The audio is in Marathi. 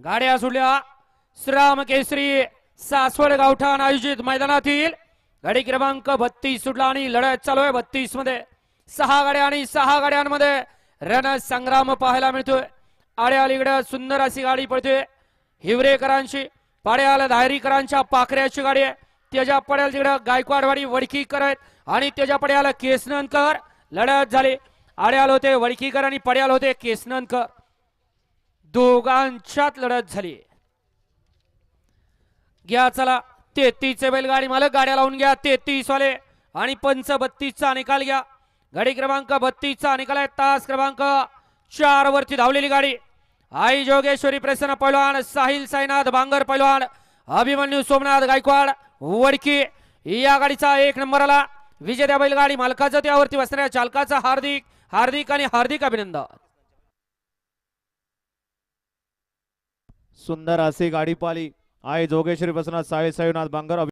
गाड्या सोडल्या श्रीराम केसरी सासवड गावठाण आयोजित मैदानातील गाडी क्रमांक 32 सुटला आणि लढत चालू आहे 32 मध्ये 6 गाड्या आणि 6 गाड्यांमध्ये रण संग्राम पाहायला मिळतोय। आड्या अलीकडे सुंदर अशी गाडी पडते हिवरेकरांची, पाड्याला धायरीकरांच्या पाखऱ्याची गाडी आहे। त्याच्या पड्याला तिकडे गायकवाडवाडी वडकीकर आहेत आणि त्याच्या पड्याला केसनंदकर लढत झाली। आड्याला होते वडकीकर आणि पड्याला होते केसनंदकर, दोघांच्यात लढत झाली। घ्या चला 33 चे बैलगाडी मालक गाड्या लावून घ्या 33 वाले आणि पंच 32 चा निकाल घ्या। गाडी क्रमांक 32 चा निकाल आहे तास क्रमांक 4 वरती धावलेली गाडी आई जोगेश्वरी प्रसन्न पैलवान, साहिल साईनाथ बांगर पैलवान, अभिमन्यू सोमनाथ गायकवाड वडकी या गाडीचा 1 नंबर आला। विजेत्या बैलगाडी मालकाचं त्यावरती बसणाऱ्या चालकाचा हार्दिक हार्दिक आणि हार्दिक अभिनंदन। सुंदर अशी गाडी पाली आई जोगेश्वरी प्रसन्न साहिल साईनाथ बांगर।